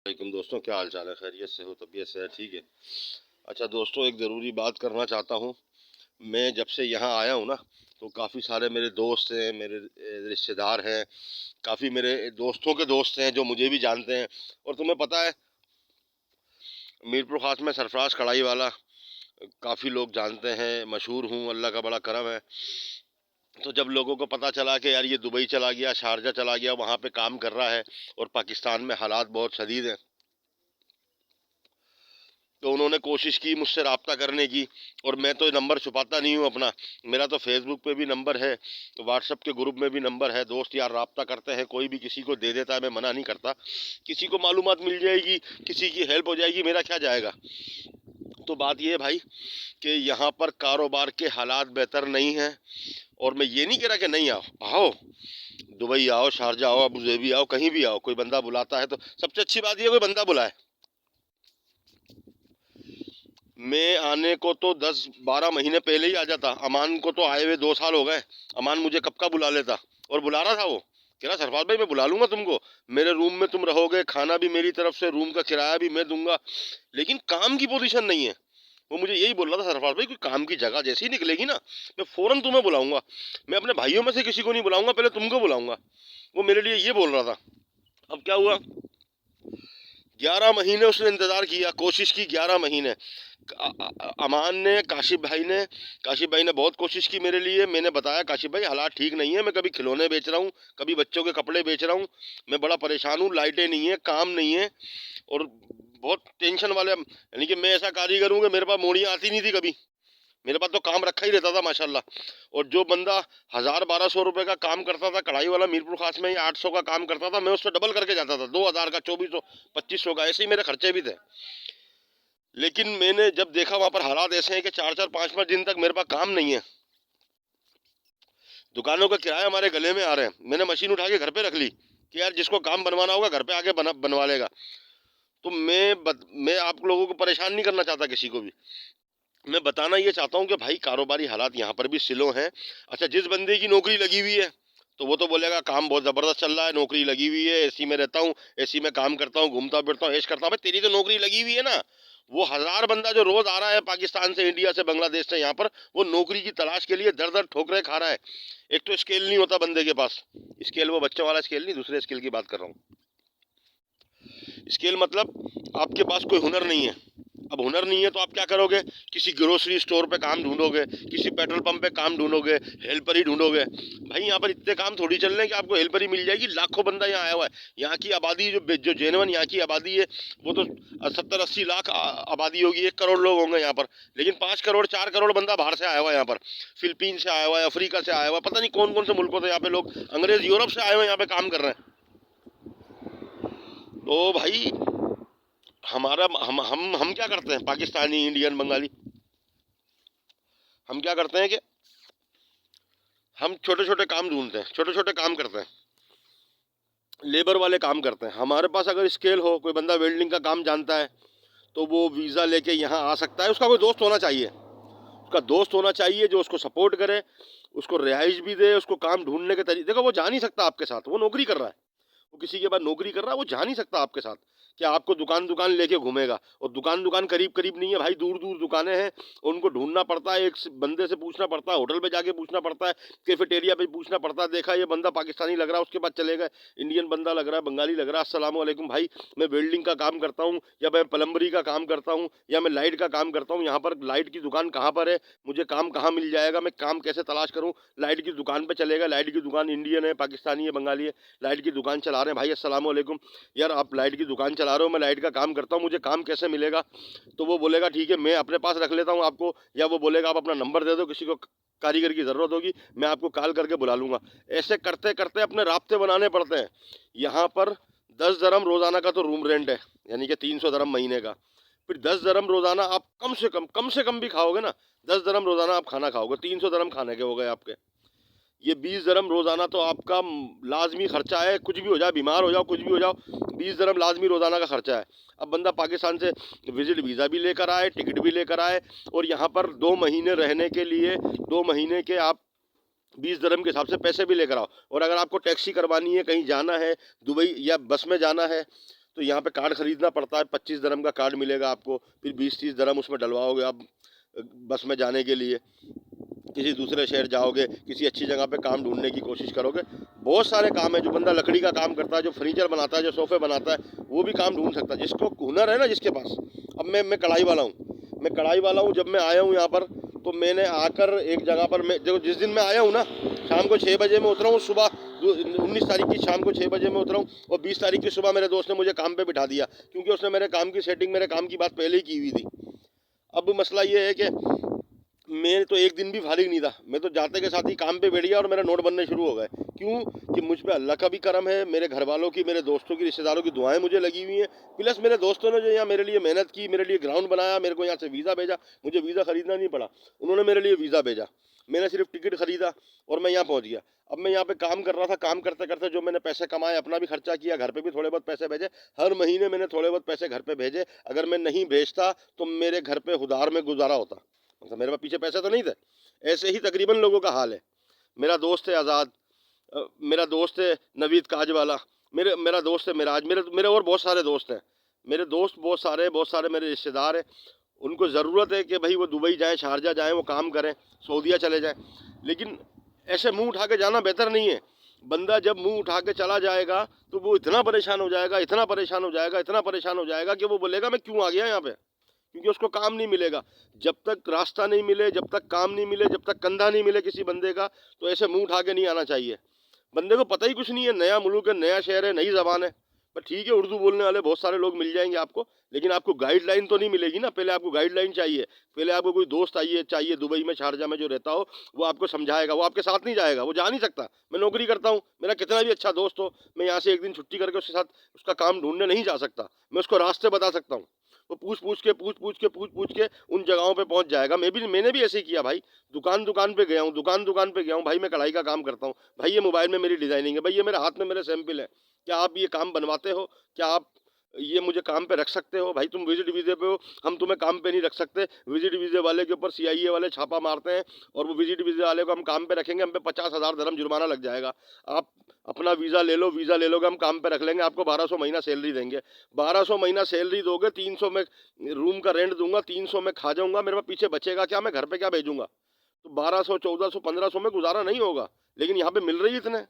वालेकुम दोस्तों, क्या हाल चाल है? खैरियत से हो? तबीयत से है? ठीक है। अच्छा दोस्तों, एक ज़रूरी बात करना चाहता हूँ। मैं जब से यहाँ आया हूँ ना, तो काफ़ी सारे मेरे दोस्त हैं, मेरे रिश्तेदार हैं, काफ़ी मेरे दोस्तों के दोस्त हैं जो मुझे भी जानते हैं। और तुम्हें पता है, मीरपुर ख़ास में सरफराज कढ़ाई वाला काफ़ी लोग जानते हैं, मशहूर हूँ, अल्लाह का बड़ा करम है। तो जब लोगों को पता चला कि यार ये दुबई चला गया, शारजा चला गया, वहाँ पे काम कर रहा है और पाकिस्तान में हालात बहुत शदीद हैं, तो उन्होंने कोशिश की मुझसे रब्ता करने की। और मैं तो नंबर छुपाता नहीं हूँ अपना, मेरा तो फेसबुक पे भी नंबर है, व्हाट्सएप के ग्रुप में भी नंबर है। दोस्त यार रब्ता करते हैं, कोई भी किसी को दे देता है, मैं मना नहीं करता। किसी को मालूमात मिल जाएगी, किसी की हेल्प हो जाएगी, मेरा क्या जाएगा। तो बात ये है भाई कि यहाँ पर कारोबार के हालात बेहतर नहीं हैं। और मैं ये नहीं कह रहा कि नहीं आओ, आओ, दुबई आओ, शारजा आओ, अबू धाबी आओ, कहीं भी आओ, कोई बंदा बुलाता है तो सबसे अच्छी बात यह कोई बंदा बुलाए। मैं आने को तो 10-12 महीने पहले ही आ जाता। अमान को तो आए हुए 2 साल हो गए। अमान मुझे कब का बुला लेता, और बुला रहा था वो। कह रहा सरफराज भाई मैं बुला लूंगा तुमको, मेरे रूम में तुम रहोगे, खाना भी मेरी तरफ से, रूम का किराया भी मैं दूंगा। लेकिन काम की पोजीशन नहीं है। वो मुझे यही बोल रहा था, सरफराज भाई कोई काम की जगह जैसी ही निकलेगी ना, मैं फौरन तुम्हें बुलाऊंगा। मैं अपने भाइयों में से किसी को नहीं बुलाऊंगा, पहले तुमको बुलाऊंगा। वो मेरे लिए ये बोल रहा था। अब क्या हुआ, 11 महीने उसने इंतजार किया, कोशिश की 11 महीने। अमान ने, काशिफ भाई ने बहुत कोशिश की मेरे लिए। मैंने बताया काशिफ भाई हालात ठीक नहीं है, मैं कभी खिलौने बेच रहा हूँ, कभी बच्चों के कपड़े बेच रहा हूँ, मैं बड़ा परेशान हूँ, लाइटें नहीं है, काम नहीं है, और बहुत टेंशन वाले। यानी कि मैं ऐसा कारीगर हूँ कि मेरे पास मोड़ियाँ आती नहीं थी कभी, मेरे पास तो काम रखा ही रहता था माशाल्लाह। और जो बंदा 1000-1200 रुपए का काम करता था कढ़ाई वाला मीरपुर खास में, या 800 का काम करता था, मैं उससे डबल करके जाता था, 2000 का, 2400-2500 का, ऐसे ही मेरे खर्चे भी थे। लेकिन मैंने जब देखा वहां पर हालात ऐसे हैं कि 4-4 5-5 दिन तक मेरे पास काम नहीं है, दुकानों का किराया हमारे गले में आ रहे हैं, मैंने मशीन उठा के घर पे रख ली कि यार जिसको काम बनवाना होगा घर पे आके बनवा लेगा। तो मैं आप लोगों को परेशान नहीं करना चाहता, किसी को भी। मैं बताना ये चाहता हूँ कि भाई कारोबारी हालात यहाँ पर भी स्लो हैं। अच्छा, जिस बंदे की नौकरी लगी हुई है तो वो तो बोलेगा काम बहुत ज़बरदस्त चल रहा है, नौकरी लगी हुई है, एसी में रहता हूँ, एसी में काम करता हूँ, घूमता फिरता हूँ, ऐश करता हूँ। भाई तेरी तो नौकरी लगी हुई है ना। वो 1000 बंदा जो रोज आ रहा है पाकिस्तान से, इंडिया से, बांग्लादेश से यहाँ पर, वो नौकरी की तलाश के लिए दर दर ठोकरे खा रहा है। एक तो स्केल नहीं होता बंदे के पास, स्केल वो बच्चों वाला स्केल नहीं, दूसरे स्केल की बात कर रहा हूँ। स्केल मतलब आपके पास कोई हुनर नहीं है। अब हुनर नहीं है तो आप क्या करोगे, किसी ग्रोसरी स्टोर पे काम ढूंढोगे, किसी पेट्रोल पंप पे काम ढूंढोगे, हेल्पर ही ढूंढोगे। भाई यहाँ पर इतने काम थोड़ी चल रहे हैं कि आपको हेल्पर ही मिल जाएगी। लाखों बंदा यहाँ आया हुआ है। यहाँ की आबादी जो जेनवन यहाँ की आबादी है, वो तो 70-80 लाख आबादी होगी, 1 करोड़ लोग होंगे यहाँ पर। लेकिन 5 करोड़ 4 करोड़ बंदा बाहर से आया हुआ है यहाँ पर, फिलीपीन से आया हुआ है, अफ्रीका से आया हुआ है, पता नहीं कौन कौन से मुल्कों से यहाँ पे लोग, अंग्रेज यूरोप से आए हुए यहाँ पे काम कर रहे हैं। तो भाई हमारा हम क्या करते हैं, पाकिस्तानी, इंडियन, बंगाली, हम क्या करते हैं कि हम छोटे छोटे काम ढूंढते हैं, छोटे छोटे काम करते हैं, लेबर वाले काम करते हैं। हमारे पास अगर स्केल हो, कोई बंदा वेल्डिंग का काम जानता है, तो वो वीज़ा लेके यहाँ आ सकता है। उसका कोई दोस्त होना चाहिए, उसका दोस्त होना चाहिए जो उसको सपोर्ट करे, उसको रिहाइश भी दे, उसको काम ढूंढने के तरीके। देखो वो जा नहीं सकता आपके साथ, वो नौकरी कर रहा है, वो किसी के बाद नौकरी कर रहा है, वो जा नहीं सकता आपके साथ कि आपको दुकान दुकान लेके घूमेगा। और दुकान दुकान करीब करीब नहीं है भाई, दूर दूर दुकानें हैं, उनको ढूंढना पड़ता है, एक बंदे से पूछना पड़ता है, होटल पे जाके पूछना पड़ता है, कैफेटेरिया पे पूछना पड़ता है, देखा ये बंदा पाकिस्तानी लग रहा है, उसके बाद चले गए, इंडियन बंदा लग रहा है, बंगाली लग रहा है, अस्सलाम वालेकुम भाई, मैं वेल्डिंग का काम करता हूँ, या मैं प्लम्बरी का काम करता हूँ, या मैं लाइट का काम करता हूँ, यहाँ पर लाइट की दुकान कहाँ पर है, मुझे काम कहाँ मिल जाएगा, मैं काम कैसे तलाश करूँ। लाइट की दुकान पर चलेगा, लाइट की दुकान इंडियन है, पाकिस्तानी है, बंगाली है, लाइट की दुकान चला रहे हैं भाई, अस्सलाम वालेकुम, यार आप लाइट की दुकान चला रहे हो, मैं लाइट का काम करता हूँ, मुझे काम कैसे मिलेगा। तो वो बोलेगा ठीक है मैं अपने पास रख लेता हूँ आपको, या वो बोलेगा आप अपना नंबर दे दो, किसी को कारीगर की ज़रूरत होगी मैं आपको कॉल करके बुला लूँगा। ऐसे करते करते अपने राब्ते बनाने पड़ते हैं। यहाँ पर 10 दरम रोज़ाना का तो रूम रेंट है, यानी कि 300 दरम महीने का। फिर 10 दरम रोज़ाना आप कम से कम भी खाओगे ना, 10 दरम रोज़ाना आप खाना खाओगे, 300 दरम खाने के हो गए आपके। ये 20 दरम रोज़ाना तो आपका लाजमी खर्चा है, कुछ भी हो जाए, बीमार हो जाओ, कुछ भी हो जाओ, 20 दरम लाजमी रोज़ाना का खर्चा है। अब बंदा पाकिस्तान से विजिट वीज़ा भी लेकर आए, टिकट भी लेकर आए, और यहाँ पर 2 महीने रहने के लिए, 2 महीने के आप 20 दरम के हिसाब से पैसे भी लेकर आओ। और अगर आपको टैक्सी करवानी है, कहीं जाना है, दुबई या बस में जाना है, तो यहाँ पे कार्ड ख़रीदना पड़ता है, 25 दिरहम का कार्ड मिलेगा आपको, फिर 20-30 दिरहम उसमें डलवाओगे आप बस में जाने के लिए, किसी दूसरे शहर जाओगे, किसी अच्छी जगह पे काम ढूंढने की कोशिश करोगे। बहुत सारे काम है, जो बंदा लकड़ी का काम करता है, जो फर्नीचर बनाता है, जो सोफ़े बनाता है, वो भी काम ढूंढ सकता है, जिसको हुनर है ना जिसके पास। अब मैं कढ़ाई वाला हूँ, मैं कढ़ाई वाला हूँ। जब मैं आया हूँ यहाँ पर, तो मैंने आकर एक जगह पर, मैं देखो जिस दिन मैं आया हूँ ना, शाम को 6 बजे मैं उतरा हूँ, सुबह 19 तारीख की शाम को 6 बजे मैं उतरा हूँ, और 20 तारीख की सुबह मेरे दोस्त ने मुझे काम पे बिठा दिया, क्योंकि उसने मेरे काम की सेटिंग, मेरे काम की बात पहले ही की हुई थी। अब मसला ये है कि मैं तो एक दिन भी फारिग नहीं था, मैं तो जाते के साथ ही काम पे बैठ गया और मेरा नोट बनने शुरू हो गए। क्यों? कि मुझ पे अल्लाह का भी करम है, मेरे घर वालों की, मेरे दोस्तों की, रिश्तेदारों की दुआएं मुझे लगी हुई हैं, प्लस मेरे दोस्तों ने जो यहाँ मेरे लिए मेहनत की, मेरे लिए ग्राउंड बनाया, मेरे को यहाँ से वीज़ा भेजा। मुझे वीज़ा ख़रीदना नहीं पड़ा, उन्होंने मेरे लिए वीज़ा भेजा, मैंने सिर्फ टिकट ख़रीदा और मैं यहाँ पहुँच गया। अब मैं यहाँ पे काम कर रहा था, काम करते करते जो मैंने पैसे कमाए, अपना भी खर्चा किया, घर पे भी थोड़े बहुत पैसे भेजे, हर महीने मैंने थोड़े बहुत पैसे घर पे भेजे। अगर मैं नहीं भेजता तो मेरे घर पे उधार में गुजारा होता, मतलब मेरे पास पीछे पैसे तो नहीं थे। ऐसे ही तकरीबन लोगों का हाल है। मेरा दोस्त है आज़ाद, मेरा दोस्त है नवीद काजवाला, मेरा दोस्त है मिराज, मेरे और बहुत सारे दोस्त हैं। मेरे दोस्त बहुत सारे मेरे रिश्तेदार हैं। उनको ज़रूरत है कि भाई वो दुबई जाएँ, शारजा जाएँ, वो काम करें, सऊदीया चले जाएँ। लेकिन ऐसे मुंह उठा के जाना बेहतर नहीं है। बंदा जब मुंह उठा के चला जाएगा तो वो इतना परेशान हो जाएगा, इतना परेशान हो जाएगा, इतना परेशान हो जाएगा कि वो बोलेगा मैं क्यों आ गया यहाँ पे, क्योंकि उसको काम नहीं मिलेगा। जब तक रास्ता नहीं मिले, जब तक काम नहीं मिले, जब तक कंधा नहीं मिले किसी बंदे का, तो ऐसे मुंह उठा के नहीं आना चाहिए। बंदे को पता ही कुछ नहीं है, नया मुल्क है, नया शहर है, नई ज़बान है। पर ठीक है, उर्दू बोलने वाले बहुत सारे लोग मिल जाएंगे आपको, लेकिन आपको गाइडलाइन तो नहीं मिलेगी ना। पहले आपको गाइडलाइन चाहिए, पहले आपको कोई दोस्त चाहिए दुबई में, शारजा में जो रहता हो, वो आपको समझाएगा। वो आपके साथ नहीं जाएगा, वो जा नहीं सकता। मैं नौकरी करता हूँ, मेरा कितना भी अच्छा दोस्त हो, मैं यहाँ से एक दिन छुट्टी करके उसके साथ उसका काम ढूंढने नहीं जा सकता। मैं उसको रास्ते बता सकता हूँ, वो पूछ के उन जगहों पे पहुंच जाएगा। मैंने भी ऐसे ही किया भाई। दुकान दुकान पे गया हूँ भाई, मैं कढ़ाई का काम करता हूँ भाई, ये मोबाइल में मेरी डिजाइनिंग है भाई, ये मेरे हाथ में मेरे सैंपल है, क्या आप ये काम बनवाते हो, क्या आप ये मुझे काम पे रख सकते हो? भाई तुम विजिट वीज़े पे हो, हम तुम्हें काम पे नहीं रख सकते। विजिट वीज़े वाले के ऊपर सीआईए वाले छापा मारते हैं, और वो विजिट वीज़े वाले को हम काम पे रखेंगे, हम पे 50,000 दिरहम जुर्माना लग जाएगा। आप अपना वीज़ा ले लोगे, हम काम पे रख लेंगे, आपको 1200 महीना सैलरी देंगे। 1200 महीना सैलरी दोगे, 300 में रूम का रेंट दूंगा, 300 में खा जाऊंगा, मेरे पास पीछे बचेगा क्या? मैं घर पे क्या भेजूंगा? तो 1200, 1400, 1500 में गुजारा नहीं होगा। लेकिन यहाँ पे मिल रही इतने,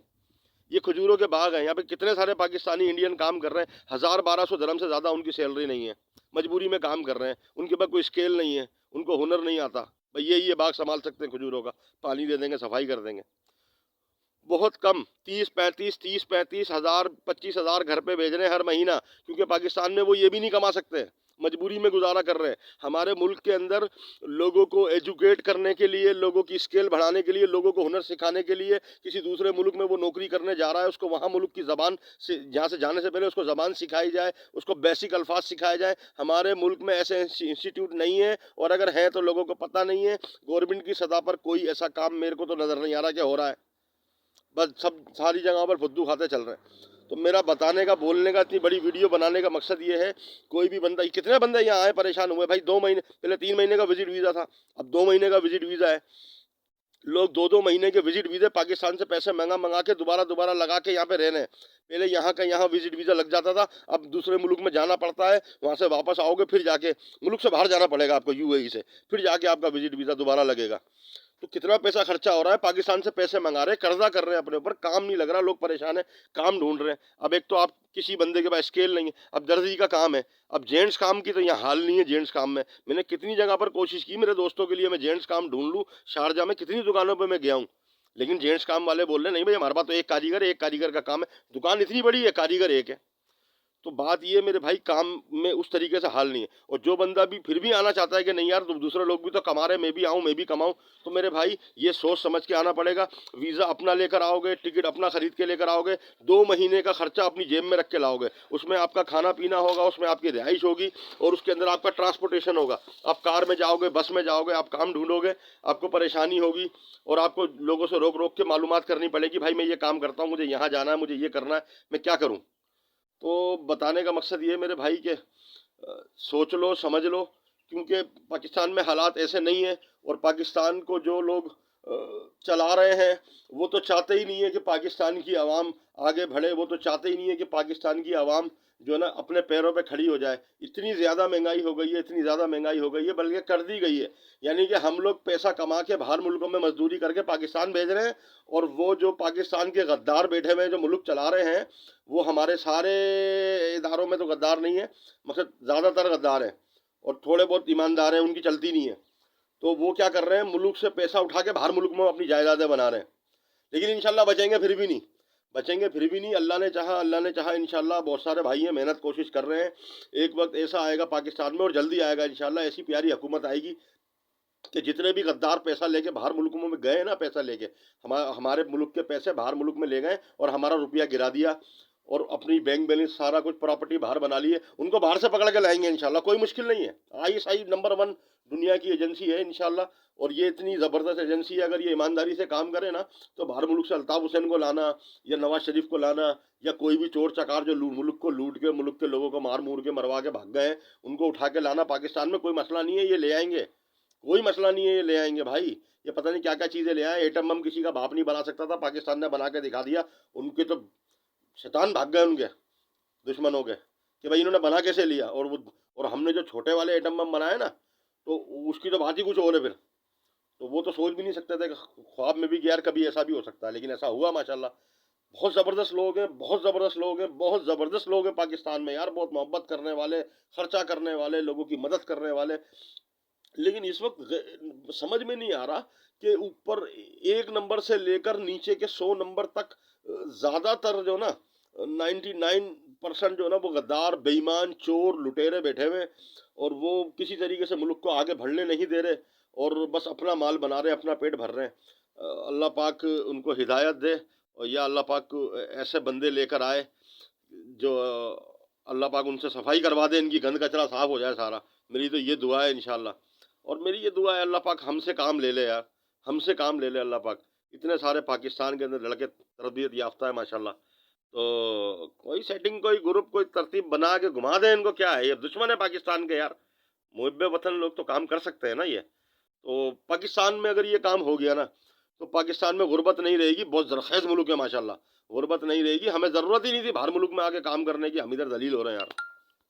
ये खजूरों के बाग हैं, यहाँ पे कितने सारे पाकिस्तानी इंडियन काम कर रहे हैं, 1000-1200 दिरहम से ज़्यादा उनकी सैलरी नहीं है, मजबूरी में काम कर रहे हैं, उनके पास कोई स्केल नहीं है, उनको हुनर नहीं आता। भाई ये बाग संभाल सकते हैं खजूरों का, पानी दे देंगे, सफाई कर देंगे। बहुत कम 30-35 हज़ार, 25,000 घर पे भेज रहे हैं हर महीना, क्योंकि पाकिस्तान में वो ये भी नहीं कमा सकते, मजबूरी में गुजारा कर रहे हैं। हमारे मुल्क के अंदर लोगों को एजुकेट करने के लिए, लोगों की स्किल बढ़ाने के लिए, लोगों को हुनर सिखाने के लिए, किसी दूसरे मुल्क में वो नौकरी करने जा रहा है, उसको वहाँ मुल्क की ज़बान से, जहाँ से जाने से पहले उसको ज़बान सिखाई जाए, उसको बेसिक अल्फाज सिखाए जाए। हमारे मुल्क में ऐसे इंस्टीट्यूट नहीं है, और अगर है तो लोगों को पता नहीं है। गवर्नमेंट की सतह पर कोई ऐसा काम मेरे को तो नज़र नहीं आ रहा कि हो रहा है। बस सब सारी जगहों पर फुद्दू खाते चल रहे हैं। तो मेरा बताने का, बोलने का, इतनी बड़ी वीडियो बनाने का मकसद ये है, कोई भी बंदा, कितने बंदे यहाँ आए परेशान हुए भाई। 2 महीने पहले 3 महीने का विजिट वीज़ा था, अब 2 महीने का विजिट वीज़ा है। लोग 2-2 महीने के विजिट वीज़े पाकिस्तान से पैसे मंगा के दोबारा लगा के यहाँ पे रह रहे हैं। पहले यहाँ का यहाँ विजिट वीज़ा लग जाता था, अब दूसरे मुल्क में जाना पड़ता है, वहाँ से वापस आओगे, फिर जाके मुल्क से बाहर जाना पड़ेगा आपको, यूएई से, फिर जाके आपका विजिट वीज़ा दोबारा लगेगा। तो कितना पैसा खर्चा हो रहा है, पाकिस्तान से पैसे मंगा रहे हैं, कर्जा कर रहे हैं अपने ऊपर, काम नहीं लग रहा, लोग परेशान हैं, काम ढूंढ रहे हैं। अब एक तो आप किसी बंदे के पास स्केल नहीं है, अब दर्जी का काम है, अब जेंट्स काम की तो यहाँ हाल नहीं है। जेंट्स काम में मैंने कितनी जगह पर कोशिश की मेरे दोस्तों के लिए, मैं जेंट्स काम ढूंढ लूँ, शारजा में कितनी दुकानों पर मैं गया हूँ, लेकिन जेंट्स काम वाले बोल रहे नहीं भाई, हमारे पास तो एक कारीगर का काम है, दुकान इतनी बड़ी है, कारीगर एक है। तो बात ये मेरे भाई, काम में उस तरीके से हाल नहीं है। और जो बंदा भी फिर भी आना चाहता है कि नहीं यार, तो दूसरे लोग भी तो कमा रहे हैं, मैं भी आऊँ, मैं भी कमाऊँ, तो मेरे भाई ये सोच समझ के आना पड़ेगा। वीज़ा अपना लेकर आओगे, टिकट अपना खरीद के लेकर आओगे, 2 महीने का खर्चा अपनी जेब में रख के लाओगे, उसमें आपका खाना पीना होगा, उसमें आपकी रिहाइश होगी, और उसके अंदर आपका ट्रांसपोर्टेशन होगा। आप कार में जाओगे, बस में जाओगे, आप काम ढूंढोगे, आपको परेशानी होगी, और आपको लोगों से रोक रोक के मालूमात करनी पड़ेगी, भाई मैं ये काम करता हूँ, मुझे यहाँ जाना है, मुझे ये करना है, मैं क्या करूँ। तो बताने का मकसद ये है मेरे भाई के, सोच लो, समझ लो, क्योंकि पाकिस्तान में हालात ऐसे नहीं है, और पाकिस्तान को जो लोग चला रहे हैं, वो तो चाहते ही नहीं है कि पाकिस्तान की आवाम आगे बढ़े, वो तो चाहते ही नहीं है कि पाकिस्तान की आवाम जो है ना अपने पैरों पे खड़ी हो जाए। इतनी ज़्यादा महंगाई हो गई है, इतनी ज़्यादा महंगाई हो गई है, बल्कि कर दी गई है। यानी कि हम लोग पैसा कमा के बाहर मुल्कों में मजदूरी करके पाकिस्तान भेज रहे हैं, और वो जो पाकिस्तान के गद्दार बैठे हुए हैं जो मुल्क चला रहे हैं, वो हमारे सारे इदारों में तो गद्दार नहीं है, मतलब ज़्यादातर गद्दार हैं, और थोड़े बहुत ईमानदार हैं, उनकी चलती नहीं है। तो वो क्या कर रहे हैं, मुल्क से पैसा उठा के बाहर मुल्क में अपनी जायदादें बना रहे हैं। लेकिन इंशाल्लाह बचेंगे फिर भी नहीं, बचेंगे फिर भी नहीं। अल्लाह ने चाहा इंशाल्लाह। बहुत सारे भाई हैं, मेहनत कोशिश कर रहे हैं। एक वक्त ऐसा आएगा पाकिस्तान में, और जल्दी आएगा इंशाल्लाह, ऐसी प्यारी हुकूमत आएगी कि जितने भी गद्दार पैसा लेके बाहर मुल्कों में गए ना, पैसा लेके हमारे मुल्क के पैसे बाहर मुल्क में ले गए और हमारा रुपया गिरा दिया, और अपनी बैंक बैलेंस सारा कुछ प्रॉपर्टी बाहर बना लिए, उनको बाहर से पकड़ के लाएंगे इंशाल्लाह। कोई मुश्किल नहीं है। ISI नंबर 1 दुनिया की एजेंसी है इंशाल्लाह, और ये इतनी ज़बरदस्त एजेंसी है, अगर ये ईमानदारी से काम करे ना, तो बाहर मुल्क से अल्ताफ़ हुसैन को लाना, या नवाज शरीफ को लाना, या कोई भी चोर चकार जो मुल्क को लूट के, मुल्क के लोगों को मार मूर के मरवा के भाग गए हैं, उनको उठा के लाना पाकिस्तान में कोई मसला नहीं है, ये ले आएंगे। कोई मसला नहीं है, ये ले आएंगे भाई। ये पता नहीं क्या क्या चीज़ें ले आए। एटम बम किसी का बाप नहीं बना सकता था, पाकिस्तान ने बना के दिखा दिया। उनके तो शैतान भाग गए उनके दुश्मनों के, कि भाई इन्होंने बना कैसे लिया। और हमने जो छोटे वाले एटम बम बनाए ना, तो उसकी तो बात ही कुछ और है फिर। तो वो तो सोच भी नहीं सकते थे, ख्वाब में भी कि यार कभी ऐसा भी हो सकता है, लेकिन ऐसा हुआ माशाल्लाह। बहुत ज़बरदस्त लोग हैं, बहुत ज़बरदस्त लोग हैं, बहुत ज़बरदस्त लोग हैं पाकिस्तान में यार। बहुत मोहब्बत करने वाले, खर्चा करने वाले, लोगों की मदद करने वाले। लेकिन इस वक्त समझ में नहीं आ रहा कि ऊपर 1 नंबर से लेकर नीचे के 100 नंबर तक ज़्यादातर जो ना 99% जो है ना, वो गद्दार, बेईमान, चोर, लुटेरे बैठे हुए, और वो किसी तरीके से मुल्क को आगे बढ़ने नहीं दे रहे, और बस अपना माल बना रहे हैं, अपना पेट भर रहे हैं। अल्लाह पाक उनको हिदायत दे, और या अल्लाह पाक ऐसे बंदे लेकर आए जो अल्लाह पाक उनसे सफाई करवा दे, इनकी गंद कचरा साफ हो जाए सारा। मेरी तो ये दुआ है इंशाल्लाह। और मेरी ये दुआ है अल्लाह पाक हमसे काम ले ले यार, हमसे काम ले ले अल्लाह पाक। इतने सारे पाकिस्तान के अंदर लड़के तरबियत याफ्ता है माशाल्लाह। तो कोई सेटिंग, कोई ग्रुप, कोई तरतीब बना के घुमा दे इनको। क्या है, ये दुश्मन है पाकिस्तान के यार। मुहिब्बे वतन लोग तो काम कर सकते हैं ना ये। तो पाकिस्तान में अगर ये काम हो गया ना, तो पाकिस्तान में गुर्बत नहीं रहेगी। बहुत जरखेज़ मुल्क है माशाल्लाह, गुर्बत नहीं रहेगी। हमें ज़रूरत ही नहीं थी बाहर मुल्क में आके काम करने की, हम इधर दलील हो रहे हैं यार।